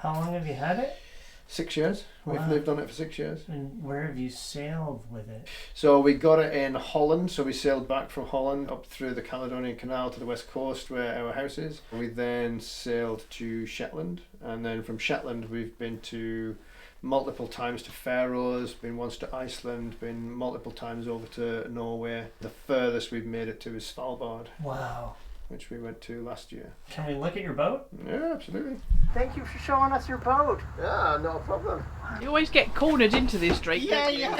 How long have you had it? 6 years. We've lived on it for 6 years. And where have you sailed with it? So we got it in Holland. So we sailed back from Holland up through the Caledonian Canal to the west coast where our house is. We then sailed to Shetland, and then from Shetland we've been to multiple times to Faroes, been once to Iceland, been multiple times over to Norway. The furthest we've made it to is Svalbard. Wow. Which we went to last year. Can we look at your boat? Yeah, absolutely. Thank you for showing us your boat. Yeah, no problem. You always get cornered into this, Drake. Yeah.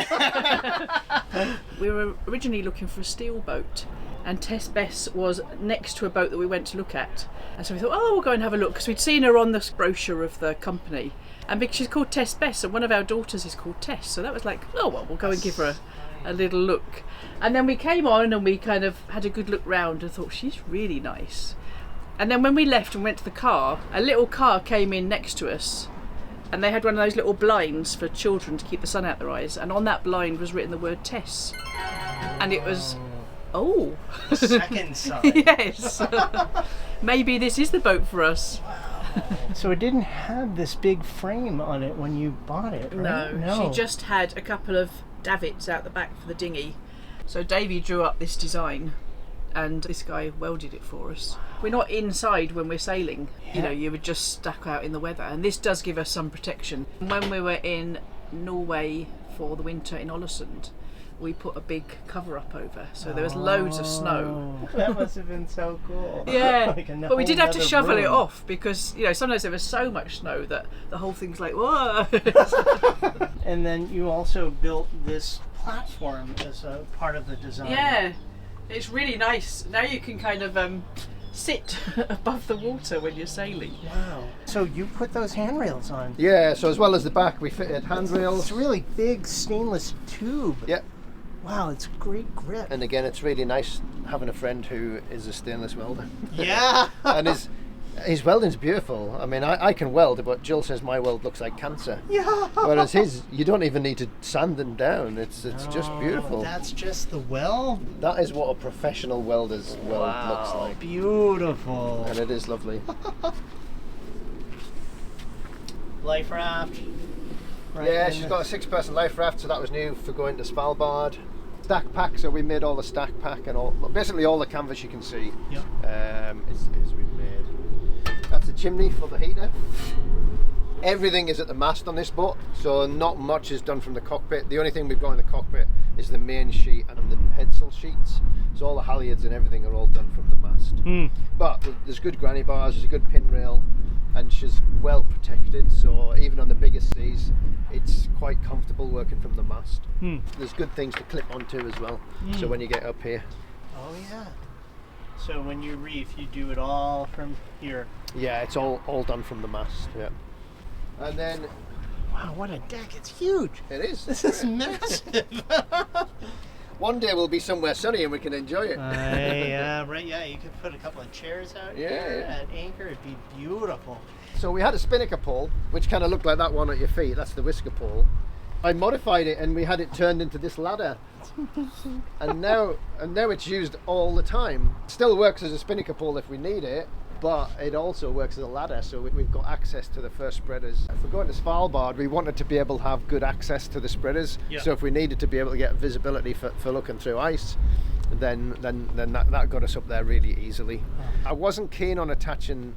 We were originally looking for a steel boat, and Tess Bess was next to a boat that we went to look at. And so we thought, oh, we'll go and have a look, because we'd seen her on the brochure of the company. And because she's called Tess Bess, and one of our daughters is called Tess, so that was like, oh, well, we'll go and give her a little look. And then we came on and we kind of had a good look round and thought, she's really nice. And then when we left and went to the car, a little car came in next to us, and they had one of those little blinds for children to keep the sun out their eyes, and on that blind was written the word Tess. And it was, oh. The second sign. Yes. Maybe this is the boat for us. So it didn't have this big frame on it when you bought it, right? No. She just had a couple of davits out the back for the dinghy. So Davie drew up this design, and this guy welded it for us. We're not inside when we're sailing. Yeah. You know, you were just stuck out in the weather, and this does give us some protection. When we were in Norway for the winter in Ålesund, we put a big cover up over, so there was loads of snow. That must have been so cool. Yeah, Like but we did have to shovel it room. off, because you know sometimes there was so much snow that the whole thing's like, whoa. And then you also built this platform as a part of the design. Yeah, it's really nice. Now you can kind of sit above the water when you're sailing. Wow. So you put those handrails on. Yeah, so as well as the back, we fitted handrails. It's really big stainless tube. Yeah. Wow, it's great grip. And again, it's really nice having a friend who is a stainless welder. Yeah. And his welding's beautiful. I mean, I can weld, but Jill says my weld looks like cancer. Yeah. Whereas his, you don't even need to sand them down. It's just beautiful. That's just the weld? That is what a professional welder's weld looks like. Beautiful. And it is lovely. Life raft. Right, yeah, she's got a 6-person life raft, so that was new for going to Svalbard. Stack pack, so we made all the stack pack and basically all the canvas you can see. Yep. Is we've made. That's the chimney for the heater. Everything is at the mast on this boat, so not much is done from the cockpit. The only thing we've got in the cockpit is the main sheet and the headsail sheets. So all the halyards and everything are all done from the mast. But there's good granny bars, there's a good pin rail, and she's well protected, so even on the biggest seas it's quite comfortable working from the mast. There's good things to clip onto as well, so when you get up here. Oh yeah. So when you reef, you do it all from here. Yeah, it's all done from the mast, yeah. And then... Wow, what a deck, it's huge. It is. This is massive. One day we'll be somewhere sunny and we can enjoy it. Yeah, right, yeah, you could put a couple of chairs out here at anchor, it'd be beautiful. So we had a Spinnaker pole, which kind of looked like that one at your feet. That's the whisker pole. I modified it and we had it turned into this ladder. and now it's used all the time. Still works as a Spinnaker pole if we need it, but it also works as a ladder, so we've got access to the first spreaders. If we're going to Svalbard, we wanted to be able to have good access to the spreaders. Yep. So if we needed to be able to get visibility for looking through ice, then that got us up there really easily. I wasn't keen on attaching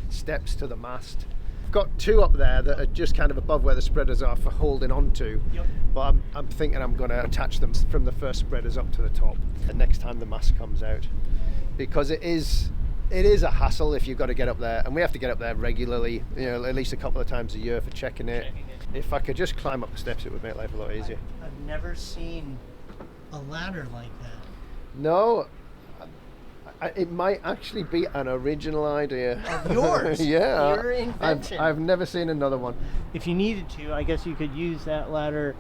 steps to the mast. I've got 2 up there that are just kind of above where the spreaders are for holding on to. Yep. But I'm thinking I'm going to attach them from the first spreaders up to the top the next time the mast comes out, because it is a hassle if you've got to get up there, and we have to get up there regularly, you know, at least a couple of times a year for checking it. If I could just climb up the steps, it would make life a lot easier. I've never seen a ladder like that. No, it might actually be an original idea. Of yours? Yeah. Your invention. I've never seen another one. If you needed to, I guess you could use that ladder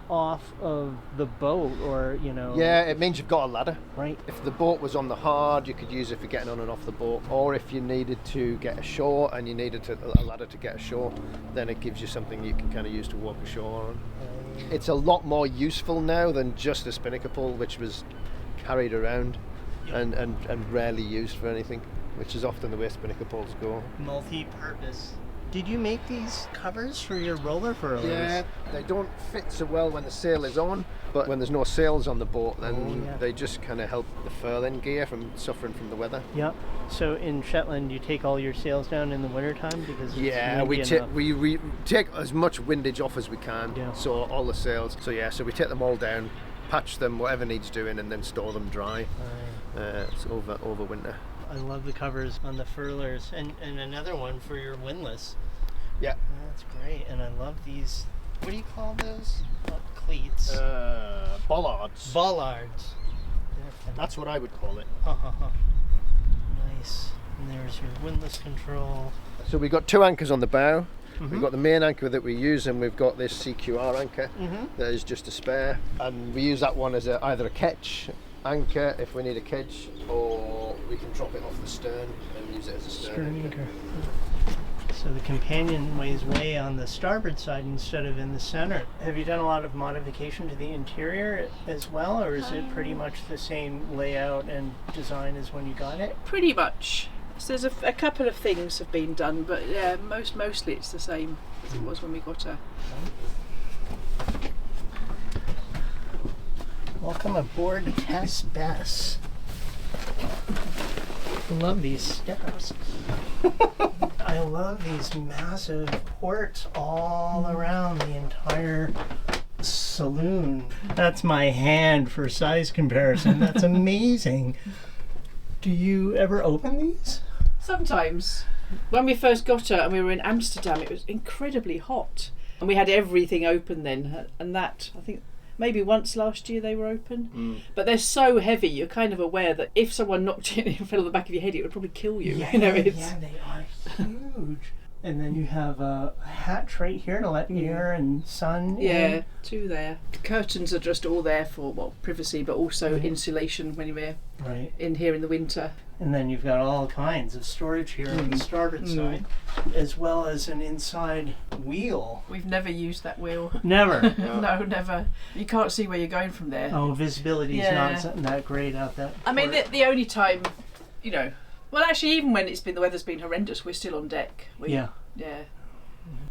off of the boat, or, you know. Yeah, it means you've got a ladder. Right. If the boat was on the hard, you could use it for getting on and off the boat. Or if you needed to get ashore and you needed a ladder to get ashore, then it gives you something you can kind of use to walk ashore on. It's a lot more useful now than just a Spinnaker pole, which was carried around and rarely used for anything, which is often the way Spinnaker poles go. Multi-purpose. Did you make these covers for your roller furlers? Yeah, they don't fit so well when the sail is on, but when there's no sails on the boat, then they just kind of help the furling gear from suffering from the weather. Yep. So in Shetland, you take all your sails down in the wintertime because it's we take as much windage off as we can. Yeah. So all the sails. So we take them all down, patch them, whatever needs doing, and then store them dry. It's over winter. I love the covers on the furlers, and another one for your windlass. Yeah. That's great, and I love these. What do you call those? Not cleats. Bollards. Bollards. That's what I would call it. Nice. And there's your windlass control. So we've got 2 anchors on the bow. We've got the main anchor that we use, and we've got this CQR anchor that is just a spare. And we use that one as either a catch anchor if we need a catch, or we can drop it off the stern and use it as a stern anchor. So the companionway's way on the starboard side instead of in the center. Have you done a lot of modification to the interior as well, or is it pretty much the same layout and design as when you got it? Pretty much. So there's a couple of things have been done, but yeah, mostly it's the same as it was when we got her. Welcome aboard Tess Bess. I love these steps. I love these massive ports all around the entire saloon. That's my hand for size comparison. That's amazing. Do you ever open these? Sometimes. When we first got her and we were in Amsterdam, it was incredibly hot. And we had everything open then. And that, I think, maybe once last year they were open. But they're so heavy, you're kind of aware that if someone knocked you and fell on the back of your head, it would probably kill you. Yeah, yeah, they are huge. And then you have a hatch right here to let air and sun in. Yeah, 2 there. The curtains are just all there for, well, privacy, but also insulation when you're in here in the winter. And then you've got all kinds of storage here on the starboard side, as well as an inside wheel. We've never used that wheel. Never? No, never. You can't see where you're going from there. Oh, visibility's not that great out that I mean, the only time, you know, well, actually, even when the weather's been horrendous, we're still on deck. Yeah.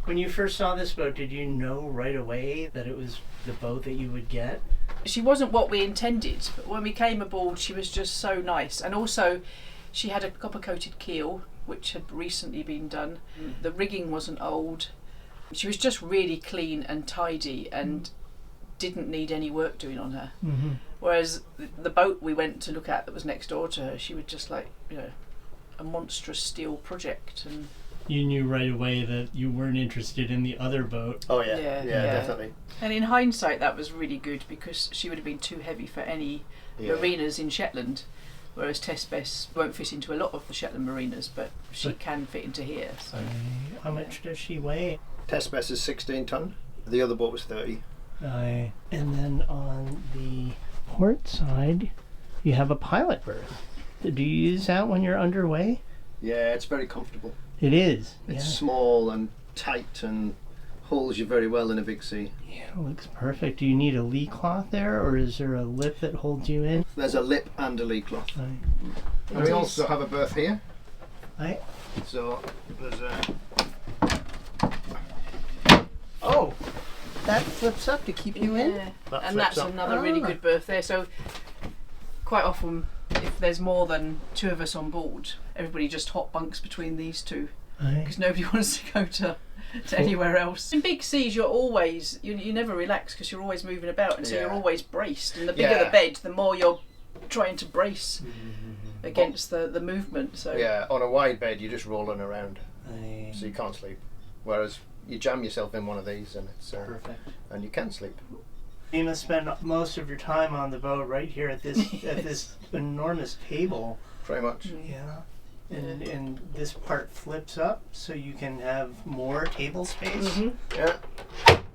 When you first saw this boat, did you know right away that it was the boat that you would get? She wasn't what we intended, but when we came aboard, she was just so nice. And also, she had a copper-coated keel, which had recently been done. The rigging wasn't old. She was just really clean and tidy and didn't need any work doing on her. Whereas the boat we went to look at that was next door to her, she was just like, you know, a monstrous steel project. And you knew right away that you weren't interested in the other boat. Oh yeah, definitely. And in hindsight, that was really good because she would have been too heavy for any marinas in Shetland, whereas Tess Bess won't fit into a lot of the Shetland marinas, but she can fit into here. So. How much does she weigh? Tess Bess is 16 ton. The other boat was 30. And then on the port side, you have a pilot berth. Do you use that when you're underway? Yeah, it's very comfortable. It is. It's small and tight and holds you very well in a big sea. Yeah, it looks perfect. Do you need a lee cloth there, or is there a lip that holds you in? There's a lip and a lee cloth. And we also have a berth here. Right. So there's a... Oh, that flips up to keep you in? And that's another really good berth there. So quite often, if there's more than 2 of us on board, everybody just hot bunks between these 2 because nobody wants to go to anywhere else. In big seas, you're always you never relax because you're always moving about, and so you're always braced. And the bigger the bed, the more you're trying to brace against the movement. So on a wide bed, you're just rolling around, so you can't sleep. Whereas you jam yourself in one of these, and it's perfect, and you can sleep. You must spend most of your time on the boat right here at this enormous table. Pretty much. Yeah. And this part flips up so you can have more table space. Yeah.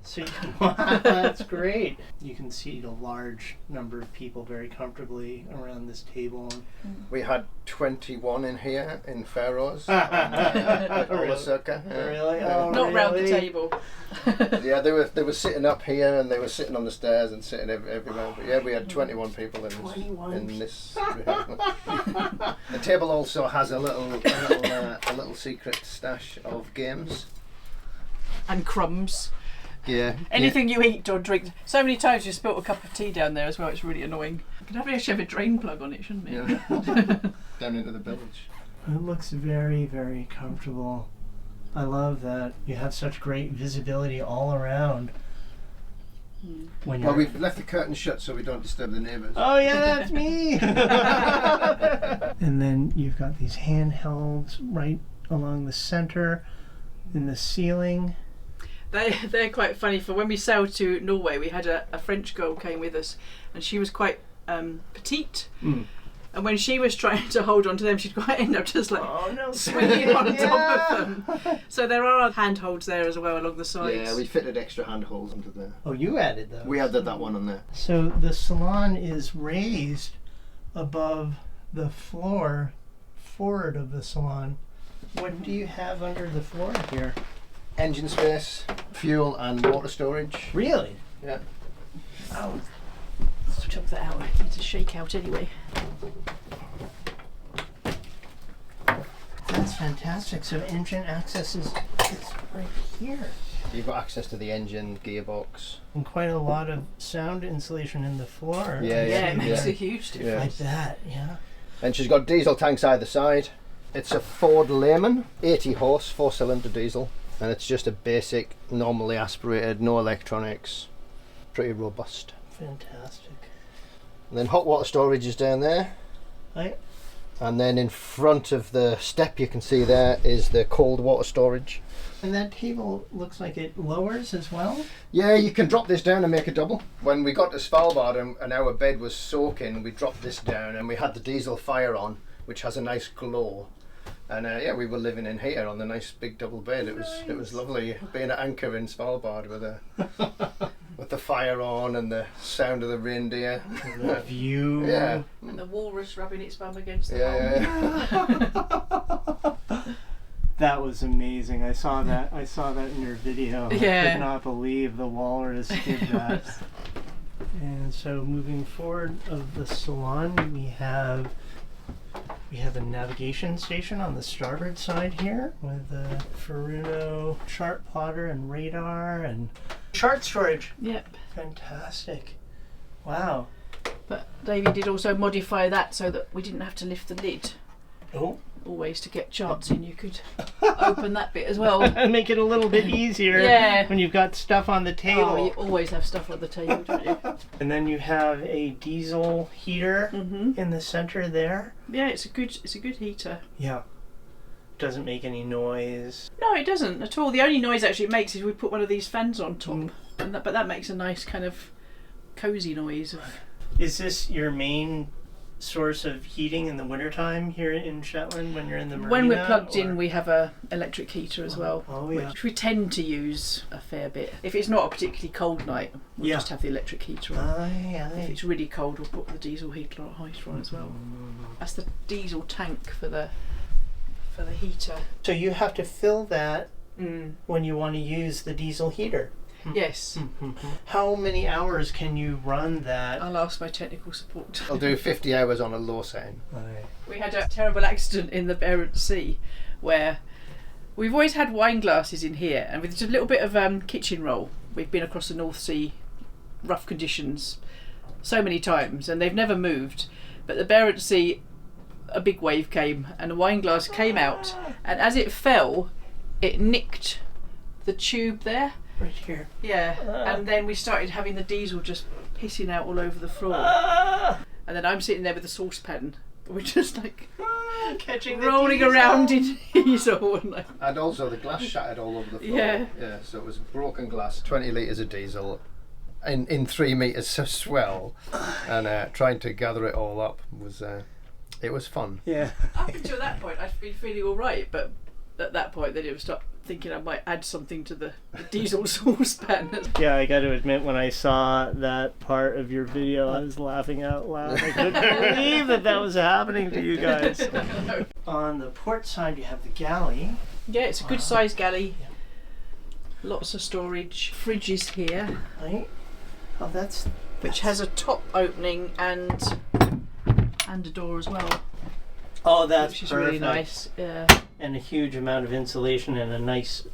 So that's great. You can seat a large number of people very comfortably around this table. We had 21 in here in Faroes at Olasaka. Really? Yeah. Oh, Not round the really? table. Yeah, they were sitting up here and they were sitting on the stairs and sitting everywhere. But yeah, we had 21 people in this. The table also has a little secret stash of games. And crumbs. Yeah. Anything you eat or drink. So many times you spilt a cup of tea down there as well. It's really annoying. You could actually have a drain plug on it, shouldn't it? Yeah. Down into the village. It looks very, very comfortable. I love that you have such great visibility all around. When Well, we've left the curtains shut so we don't disturb the neighbours. Oh yeah, that's me. And then you've got these handhelds right along the center, in the ceiling. They're quite funny. For when we sailed to Norway, we had a French girl came with us, and she was quite petite. And when she was trying to hold on to them, she'd quite end up just like swinging on top of them. So there are handholds there as well along the sides. Yeah, we fitted extra handholds into there. Oh, you added those. We added that one on there. So the salon is raised above the floor forward of the salon. What do you have under the floor here? Engine space, fuel and water storage. Really? Yeah. Oh, let's chop that out. I need to shake out anyway. That's fantastic. So engine access is right here. You've got access to the engine, gearbox. And quite a lot of sound insulation in the floor. Yeah, It makes yeah. a huge difference. Yeah. Like that, yeah. And she's got diesel tanks either side. It's a Ford Lehman, 80 horse, 4-cylinder diesel. And it's just a basic, normally aspirated, no electronics. Pretty robust. Fantastic. And then hot water storage is down there. Right. And then in front of the step you can see there is the cold water storage. And that table looks like it lowers as well? Yeah, you can drop this down and make a double. When we got to Svalbard and our bed was soaking, we dropped this down and we had the diesel fire on, which has a nice glow. And yeah, we were living in here on the nice big double bed. It was lovely being at anchor in Svalbard with the fire on and the sound of the reindeer. The view. Yeah. And the walrus rubbing its bum against the Yeah. That was amazing. I saw that in your video. Yeah. I could not believe the walrus did that. And so moving forward of the salon, we have a navigation station on the starboard side here with a Faroe chart plotter and radar and chart storage. Yep. Fantastic. Wow. But Davie did also modify that so that we didn't have to lift the lid. Oh. Always to get charts in, you could open that bit as well. And make it a little bit easier Yeah. when you've got stuff on the table. Oh, you always have stuff on the table, don't you? And then you have a diesel heater in the center there. Yeah, it's a good heater. Yeah. Doesn't make any noise. No, it doesn't at all. The only noise actually it makes is we put one of these fans on top, but that makes a nice kind of cosy noise. Is this your main source of heating in the wintertime here in Shetland when you're in the marina? When we're plugged in, we have a electric heater as well, Oh, yeah. which we tend to use a fair bit. If it's not a particularly cold night, we'll just have the electric heater on. Aye, If aye. it's really cold, we'll put the diesel heater on as well. That's the diesel tank for the heater. So you have to fill that when you want to use the diesel heater. Yes. How many hours can you run that? I'll ask my technical support. I'll do 50 hours on a low setting. Aye. We had a terrible accident in the Barents Sea where we've always had wine glasses in here, and with just a little bit of kitchen roll, we've been across the North Sea, rough conditions, so many times, and they've never moved. But the Barents Sea, a big wave came, and a wine glass came out, and as it fell, it nicked the tube there. Right here. Yeah, and then we started having the diesel just pissing out all over the floor. And then I'm sitting there with the saucepan. We're just like Catching the rolling diesel. around in diesel. And like, And also the glass shattered all over the floor. Yeah. Yeah, so it was broken glass, 20 litres of diesel in 3 metres of swell. And trying to gather it all up was, it was fun. Yeah. up until that point, I'd been feeling all right, but at that point, then it was start thinking I might add something to the diesel saucepan. Yeah, I got to admit, when I saw that part of your video, I was laughing out loud. I couldn't believe that was happening to you guys. On the port side, you have the galley. Yeah, it's a good sized galley. Lots of storage. Fridges here. Right. Oh, which has a top opening and a door as well. Oh, that's which is perfect. really nice. Yeah. And a huge amount of insulation and a nice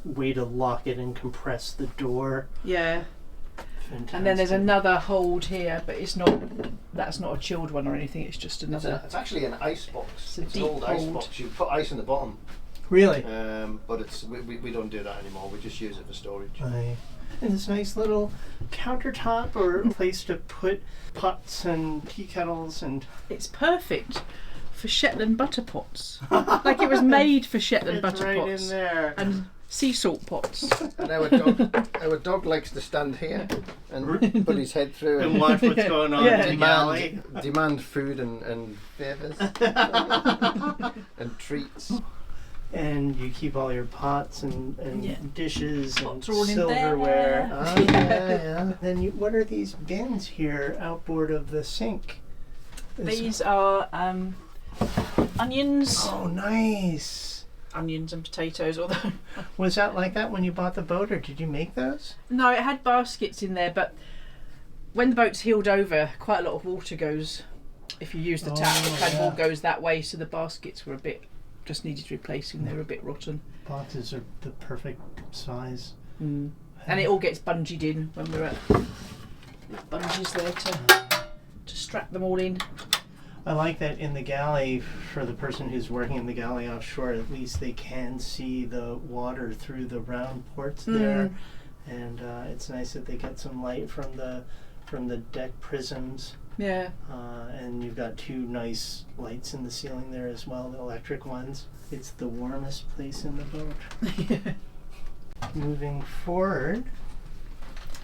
way to lock it and compress the door. Yeah. Fantastic. And then there's another hold here, but that's not a chilled one or anything, it's just another. It's actually an ice box. It's an deep old ice hold. box. You put ice in the bottom. Really? But we don't do that anymore. We just use it for storage. Right. And this nice little countertop or place to put pots and tea kettles and... It's perfect for Shetland butter pots. Like it was made for Shetland butter right pots. In there. And sea salt pots. And our dog likes to stand here and put his head through and watch what's going on in the galley. Demand food and favours and treats. And you keep all your pots and dishes Pots and all in silverware. there. Oh, yeah. Then what are these bins here outboard of the sink? These are onions. Oh, nice. Onions and potatoes. Although was that like that when you bought the boat, or did you make those? No, it had baskets in there, but when the boat's heeled over, quite a lot of water goes. If you use the tap, the kind of all goes that way. So the baskets were just needed replacing. They were a bit rotten. Boxes are the perfect size. And it all gets bungeed in when we're at bungees there to strap them all in. I like that in the galley, for the person who's working in the galley offshore, at least they can see the water through the round ports there, and it's nice that they get some light from the deck prisms. Yeah. And you've got two nice lights in the ceiling there as well, the electric ones. It's the warmest place in the boat. Moving forward,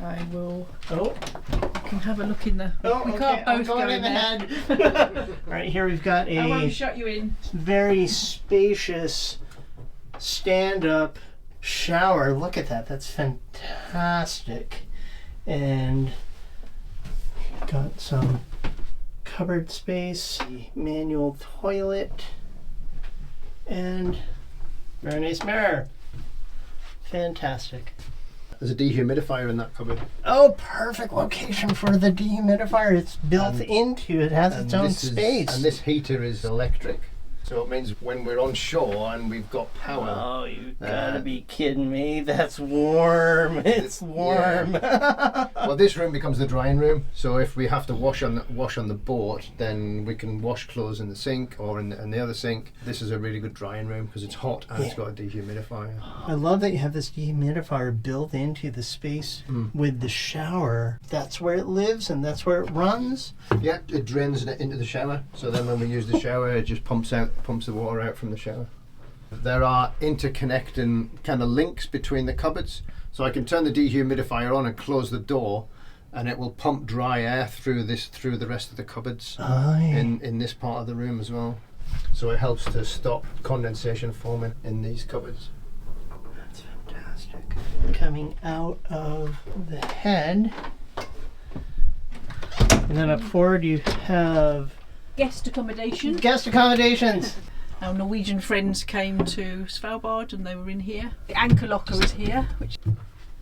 I will. Oh, you can have a look in the. We can't both go in there. Right here we've got I won't a shut you in. very spacious stand-up shower. Look at that. That's fantastic. And got some cupboard space, the manual toilet, and very nice mirror. Fantastic. There's a dehumidifier in that cupboard. Oh, perfect location for the dehumidifier. It's built into it, has its own space. And this heater is electric. So it means when we're on shore and we've got power. Oh, you gotta be kidding me. That's warm. It's warm. Yeah. Well, this room becomes the drying room. So if we have to wash on the boat, then we can wash clothes in the sink or in the other sink. This is a really good drying room because it's hot and it's got a dehumidifier. I love that you have this dehumidifier built into the space with the shower. That's where it lives and that's where it runs. Yeah, it drains into the shower. So then when we use the shower, it just pumps the water out from the shower. There are interconnecting kind of links between the cupboards, so I can turn the dehumidifier on and close the door, and it will pump dry air through the rest of the cupboards in this part of the room as well. So it helps to stop condensation forming in these cupboards. That's fantastic. Coming out of the head, and then up forward you have Guest accommodation. guest accommodations. Our Norwegian friends came to Svalbard and they were in here. The anchor locker is here.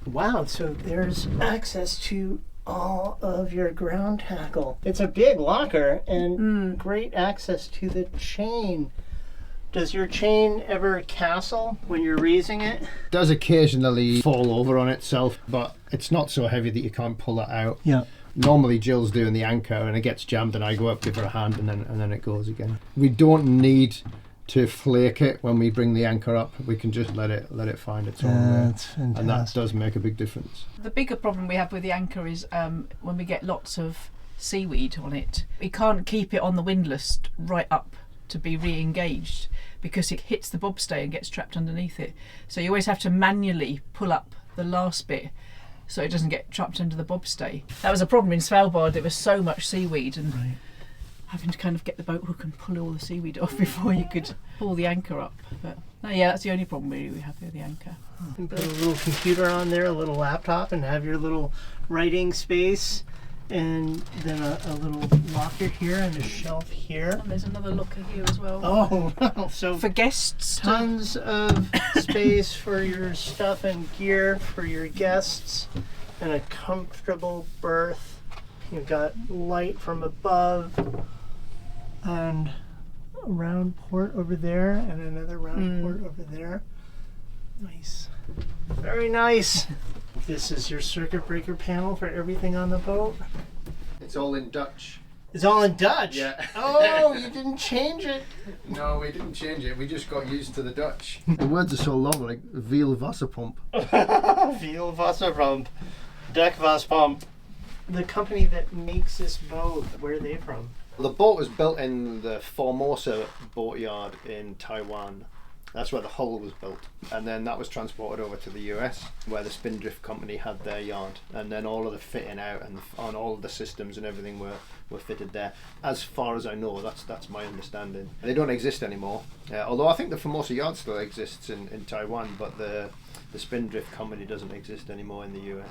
Wow, so there's access to all of your ground tackle. It's a big locker and great access to the chain. Does your chain ever castle when you're raising it? It does occasionally fall over on itself, but it's not so heavy that you can't pull it out. Yeah. Normally Jill's doing the anchor and it gets jammed and I go up, give her a hand and then it goes again. We don't need to flake it when we bring the anchor up. We can just let it find its own way. That's fantastic. And that does make a big difference. The bigger problem we have with the anchor is when we get lots of seaweed on it, we can't keep it on the windlass right up to be re-engaged because it hits the bobstay and gets trapped underneath it. So you always have to manually pull up the last bit so it doesn't get trapped under the bobstay. That was a problem in Svalbard. There was so much seaweed and having to kind of get the boat hook and pull all the seaweed off before you could pull the anchor up. But no, yeah, that's the only problem really we have with the anchor. You can put a little computer on there, a little laptop, and have your little writing space, and then a little locker here and a shelf here. And there's another locker here as well. Oh, so For guests. tons of space for your stuff and gear for your guests, and a comfortable berth. You've got light from above, and a round port over there, and another round port over there. Nice. Very nice. This is your circuit breaker panel for everything on the boat. It's all in Dutch. It's all in Dutch? Yeah. Oh, you didn't change it. No, we didn't change it. We just got used to the Dutch. The words are so long, like Veel Wasserpomp. Veel Wasserpomp. Deck Waspomp. The company that makes this boat, where are they from? The boat was built in the Formosa boatyard in Taiwan. That's where the hull was built. And then that was transported over to the US, where the Spindrift company had their yard. And then all of the fitting out and on all of the systems and everything were fitted there. As far as I know, that's my understanding. They don't exist anymore. Although I think the Formosa yard still exists in Taiwan, but the Spindrift company doesn't exist anymore in the US.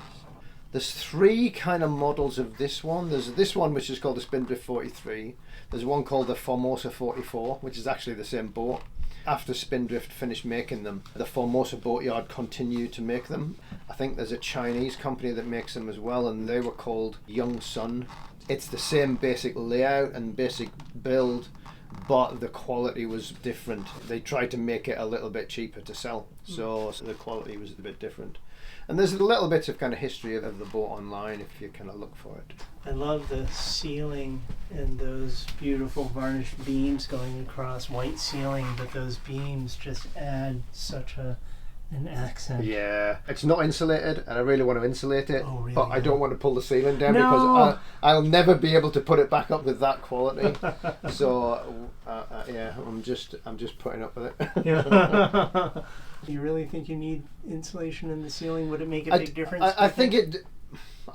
There's three kind of models of this one. There's this one which is called the Spindrift 43. There's one called the Formosa 44, which is actually the same boat. After Spindrift finished making them, the Formosa boatyard continued to make them. I think there's a Chinese company that makes them as well, and they were called Young Sun. It's the same basic layout and basic build, but the quality was different. They tried to make it a little bit cheaper to sell, so the quality was a bit different. And there's a little bit of kind of history of the boat online if you kind of look for it. I love the ceiling and those beautiful varnished beams going across, white ceiling, but those beams just add such an accent. Yeah, it's not insulated, and I really want to insulate it, Oh, really? but I don't want to pull the ceiling down No. because I'll never be able to put it back up with that quality. So yeah, I'm just putting up with it. Yeah. You really think you need insulation in the ceiling? Would it make a big difference? I think it.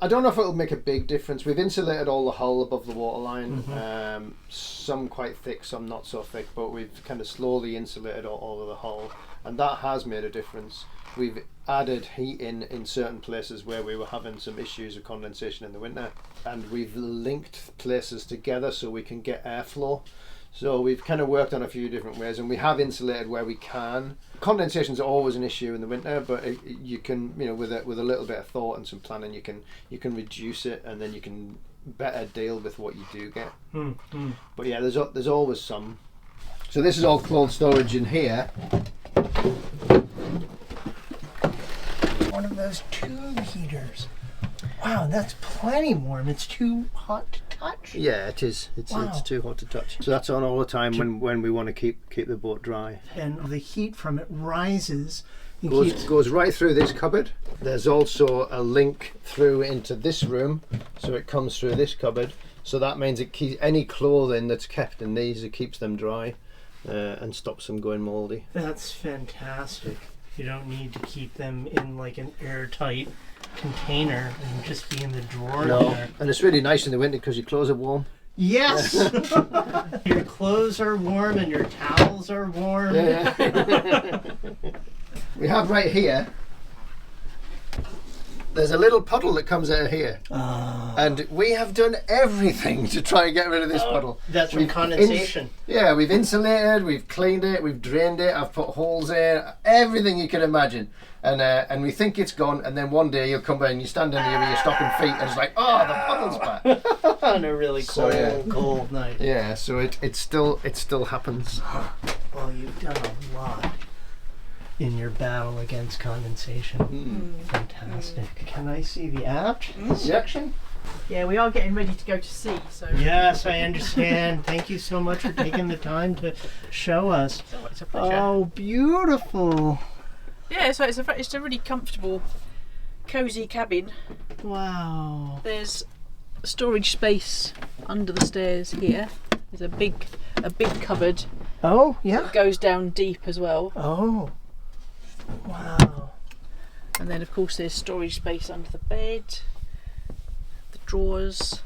I don't know if it'll make a big difference. We've insulated all the hull above the waterline. Some quite thick, some not so thick, but we've kind of slowly insulated all of the hull, and that has made a difference. We've added heat in certain places where we were having some issues of condensation in the winter, and we've linked places together so we can get airflow. So we've kind of worked on a few different ways, and we have insulated where we can. Condensation is always an issue in the winter, but you can, with a little bit of thought and some planning, you can reduce it, and then you can better deal with what you do get. But yeah, there's always some. So this is all cold storage in here. One of those tube heaters. Wow, that's plenty warm. It's too hot to touch. Yeah, it is. Wow. It's too hot to touch. So that's on all the time when we want to keep the boat dry. And the heat from it rises. and Goes right through this cupboard. There's also a link through into this room, so it comes through this cupboard. So that means it keeps any clothing that's kept in these, it keeps them dry and stops them going mouldy. That's fantastic. You don't need to keep them in like an airtight container and just be in the drawer there. And it's really nice in the winter because your clothes are warm. Yes! Your clothes are warm and your towels are warm. Yeah. We have right here, there's a little puddle that comes out of here. And we have done everything to try and get rid of this puddle. That's from condensation. We've insulated, we've cleaned it, we've drained it, I've put holes in, everything you can imagine. And we think it's gone, and then one day you'll come by and you stand in here with your stocking feet and it's like, oh, the puddle's back. On a really cold, cold night. Yeah, so it still happens. Well, you've done a lot in your battle against condensation. Fantastic. Can I see the aft section? Yeah, we are getting ready to go to sea, so... Yes, I understand. Thank you so much for taking the time to show us. Oh, it's a pleasure. Oh, beautiful. Yeah, so it's a really comfortable, cosy cabin. Wow. There's storage space under the stairs here. There's a big cupboard. Oh, yeah. That goes down deep as well. Oh. Wow. And then of course there's storage space under the bed, the drawers.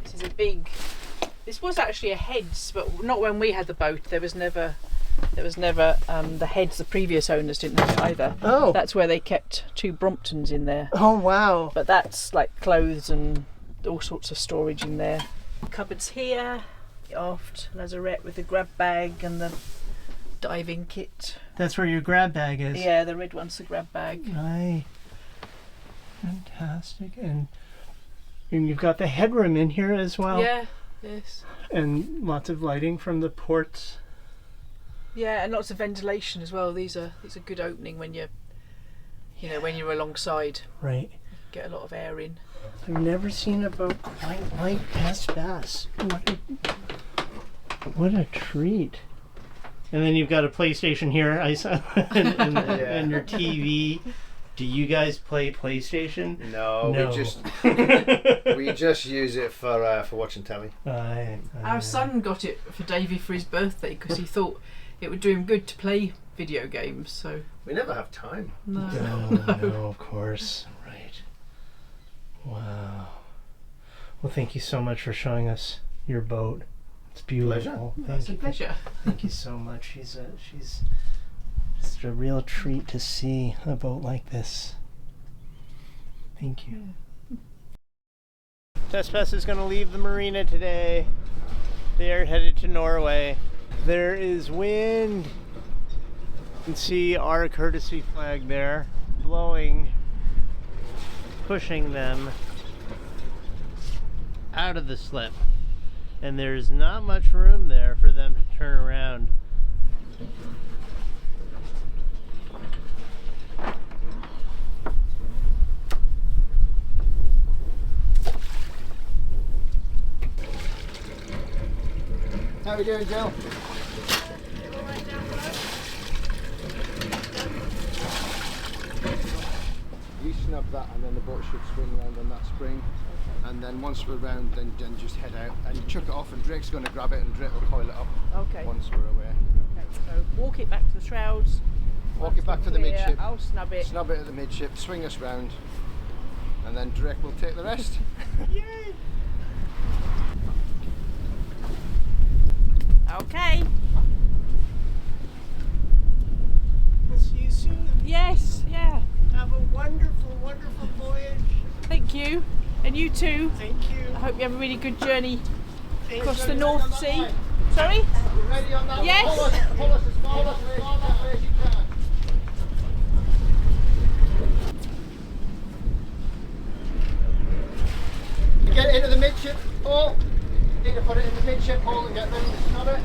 This is a big This was actually a heads, but not when we had the boat. There was never the heads. The previous owners didn't have it either. Oh. That's where they kept 2 Bromptons in there. Oh, wow. But that's like clothes and all sorts of storage in there. Cupboards here, the aft lazarette with the grab bag and the diving kit. That's where your grab bag is. Yeah, the red one's the grab bag. Aye. Fantastic. And you've got the headroom in here as well. Yeah, yes. And lots of lighting from the ports. Yeah, and lots of ventilation as well. These are good opening when you're when you're alongside. Right. Get a lot of air in. I've never seen a boat quite like Tess Bess. What a treat. And then you've got a PlayStation here, and your TV. Do you guys play PlayStation? No. We just use it for watching telly. Our son got it for Davie for his birthday because he thought it would do him good to play video games. So we never have time. No, of course. Right. Wow. Well, thank you so much for showing us your boat. It's beautiful. It's a pleasure. Thank you so much. She's just a real treat to see a boat like this. Thank you. Tess Bess is going to leave the marina today. They are headed to Norway. There is wind. You can see our courtesy flag there blowing, pushing them out of the slip. And there's not much room there for them to turn around. How are we doing, Jill? You snub that and then the boat should swing round on that spring. And then once we're round, then just head out and chuck it off, and Drake's going to grab it and Drake will coil it up. Okay. Once we're away. Okay, so walk it back to the shrouds. Walk it back to the midship. I'll snub it. Snub it at the midship, swing us round, and then Drake will take the rest. Yay! Okay. We'll see you soon. Yes, yeah. Have a wonderful, wonderful voyage. Thank you. And you too. Thank you. I hope you have a really good journey across So the you North ready on that Sea. line? Sorry? You ready on that? Yes. Pull us as far away as you can. You get it into the midship hole. You need to put it in the midship hole and get ready to snub it.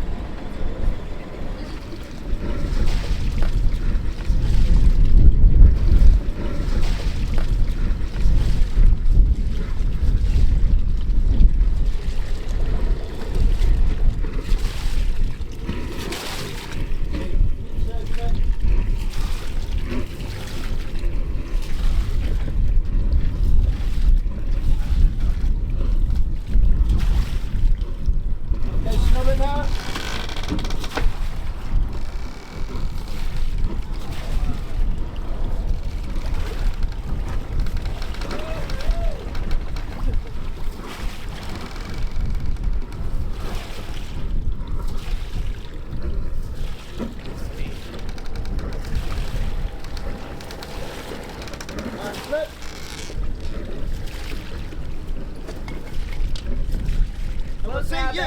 We'll see you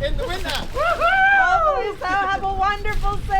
in the winter. Oh, so have a wonderful sail.